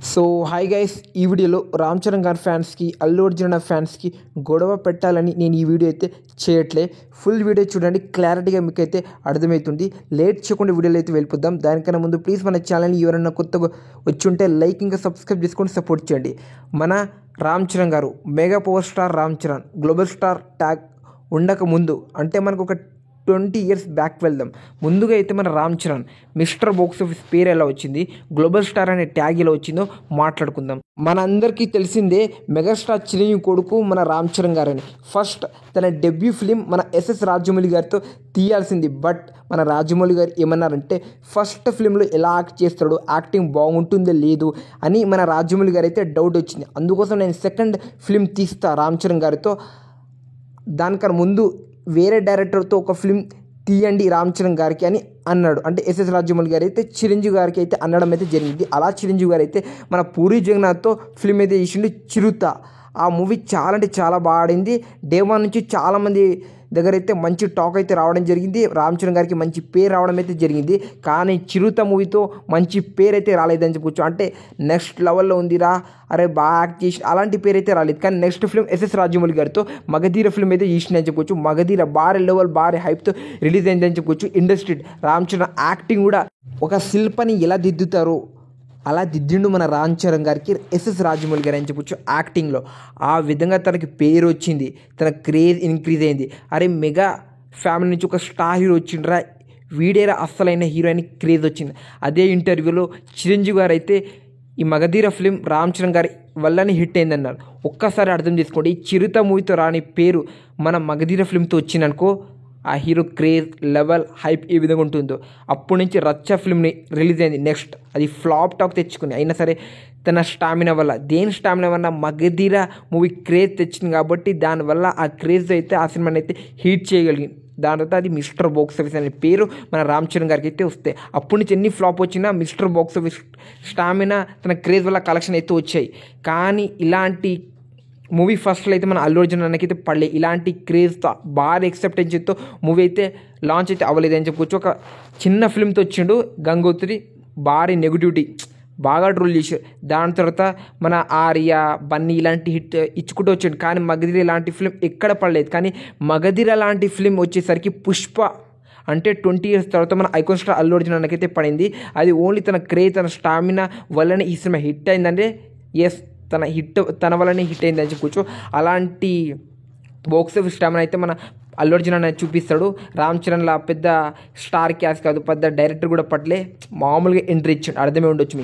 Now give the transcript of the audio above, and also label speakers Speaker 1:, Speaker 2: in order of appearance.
Speaker 1: So hi guys, ఈ వీడియోలో రామ్ చరణ్ గారి ఫ్యాన్స్కి అల్లు అర్జున్ ఫ్యాన్స్కి గొడవ పెట్టాలని నేను ఈ వీడియో అయితే చేయట్లే. ఫుల్ వీడియో చూడండి, క్లారిటీగా మీకు అయితే అర్థమవుతుంది. లేట్ చేయకుండా వీడియోలో అయితే వెళ్ళిపోద్దాం. దానికన్నా ముందు ప్లీజ్ మన ఛానల్ని ఎవరైనా కొత్తగా వచ్చి ఉంటే లైక్ ఇంకా సబ్స్క్రైబ్ చేసుకొని సపోర్ట్ చేయండి. మన రామ్ చరణ్ గారు mega power star Ram Charan global star tag ఉండక ముందు, అంటే మనకు ఒక 20 years బ్యాక్ వెళ్దాం. ముందుగా అయితే మన Ram Charan mister box office పేరు ఎలా వచ్చింది, గ్లోబల్ స్టార్ అనే ట్యాగ్ ఎలా వచ్చిందో మాట్లాడుకుందాం. మన అందరికీ తెలిసిందే మెగాస్టార్ చిరంజీవి కొడుకు మన రామ్ చరణ్ గారని. ఫస్ట్ తన డెబ్యూ ఫిలిం మన ఎస్ఎస్ రాజమౌళి గారితో తీయాల్సింది. బట్ మన రాజమౌళి గారు ఏమన్నారంటే ఫస్ట్ ఫిలింలో ఎలా యాక్ట్ చేస్తాడో, యాక్టింగ్ బాగుంటుందో లేదు అని మన రాజమౌళి గారు అయితే డౌట్ వచ్చింది. అందుకోసం నేను సెకండ్ ఫిలిం తీస్తా రామ్ చరణ్ గారితో, దానికన్నా ముందు వేరే డైరెక్టర్తో ఒక ఫిలిం తీయండి రామ్ చరణ్ గారికి అని అన్నాడు. అంటే ఎస్ఎస్ రాజమౌళి గారు అయితే చిరంజీవి గారికి అయితే అనడం అయితే జరిగింది. అలా చిరంజీవి గారు అయితే మన పూరి జగన్నాథ్తో ఫిలిం అయితే చేసిండు చిరుత. ఆ మూవీ చాలా అంటే చాలా బాగా ఆడింది. డే వన్ నుంచి చాలామంది దగ్గర అయితే మంచి టాక్ అయితే రావడం జరిగింది. రామ్ చరణ్ గారికి మంచి పేరు రావడం అయితే జరిగింది. కానీ చిరుత మూవీతో మంచి పేరు అయితే రాలేదని చెప్పొచ్చు. అంటే నెక్స్ట్ లెవెల్లో ఉందిరా, అరే బాగా యాక్ట్ చేసి అలాంటి పేరు అయితే రాలేదు. కానీ నెక్స్ట్ ఫిల్మ్ ఎస్ఎస్ రాజమౌళి గారితో మగధీర ఫిల్మ్ అయితే చేసిందని చెప్పొచ్చు. మగధీర భారీ లెవెల్ భారీ హైప్తో రిలీజ్ అయిందని చెప్పొచ్చు. ఇండస్ట్రీ రామ్ చరణ్ యాక్టింగ్ కూడా ఒక శిల్పని ఎలా దిద్దుతారో అలా దిద్దిండు మన రామ్ చరణ్ గారికి ఎస్ఎస్ రాజమౌళి గారు అని చెప్పొచ్చు. యాక్టింగ్లో ఆ విధంగా తనకి పేరు వచ్చింది, తన క్రేజ్ ఇంక్రీజ్ అయింది. అరే మెగా ఫ్యామిలీ నుంచి ఒక స్టార్ హీరో వచ్చిండ్రా, వీడేరా అస్సలైన హీరో అని క్రేజ్ వచ్చింది. అదే ఇంటర్వ్యూలో చిరంజీవి గారు అయితే ఈ మగధీర ఫిలిం రామ్ చరణ్ గారి వల్లనే హిట్ అయిందన్నారు. ఒక్కసారి అర్థం చేసుకోండి, ఈ చిరుత మూవీతో రాని పేరు మన మగధీర ఫిలింతో వచ్చిందనుకో, ఆ హీరో క్రేజ్ లెవెల్ హైప్ ఏ విధంగా ఉంటుందో. అప్పటి నుంచి రచ్చ ఫిల్మ్ని రిలీజ్ అయింది. నెక్స్ట్ అది ఫ్లాప్ టాక్ తెచ్చుకుంది. అయినా సరే తన స్టామినా వల్ల, దేని స్టామినా వల్ల మగధీర మూవీ క్రేజ్ తెచ్చింది కాబట్టి దానివల్ల ఆ క్రేజ్ అయితే ఆ సినిమాని అయితే హీట్ చేయగలిగింది. దాని తర్వాత అది మిస్టర్ బాక్స్ ఆఫీస్ అనే పేరు మన రామ్ చరణ్ గారికి అయితే వస్తాయి. అప్పటి నుంచి ఎన్ని ఫ్లాప్ వచ్చినా మిస్టర్ బాక్స్ ఆఫీస్ స్టామినా తన క్రేజ్ వల్ల కలెక్షన్ అయితే వచ్చాయి. కానీ ఇలాంటి మూవీ ఫస్ట్లో అయితే మన అల్లు అర్జున్ అన్నకైతే పడలే. ఇలాంటి క్రేజ్తో భారీ ఎక్సెప్టెన్స్తో మూవీ అయితే లాంచ్ అయితే అవ్వలేదు అని చెప్పుకోవచ్చు. ఒక చిన్న ఫిల్మ్తో వచ్చిండు గంగోత్రి, భారీ నెగిటివిటీ బాగా ట్రోల్ చేశారు. దాని తర్వాత మన ఆర్య బన్నీ ఇలాంటి హిట్ ఇచ్చుకుంటూ వచ్చిండు. కానీ మగధీర ఇలాంటి ఫిల్మ్ ఎక్కడ పడలేదు. కానీ మగధీర లాంటి ఫిల్మ్ వచ్చేసరికి పుష్ప అంటే 20 years తర్వాత మన ఐకాన్ స్టార్ అల్లు అర్జున్ అన్నకైతే పడింది. అది ఓన్లీ తన క్రేజ్, తన స్టామినా వల్లనే ఈ సినిమా హిట్ అయిందంటే ఎస్, తన వల్లనే హిట్ అయిందని చెప్పుకోవచ్చు. అలాంటి బాక్స్ ఆఫీస్ స్టామినా అయితే మన అల్లు అర్జున్ అనేది చూపిస్తాడు. రామ్ చరణ్లా పెద్ద స్టార్ క్యాస్ట్ కాదు, పెద్ద డైరెక్టర్ కూడా పట్లే మామూలుగా ఎంట్రీ ఇచ్చాడు. అర్థమే ఉండొచ్చు మీకు.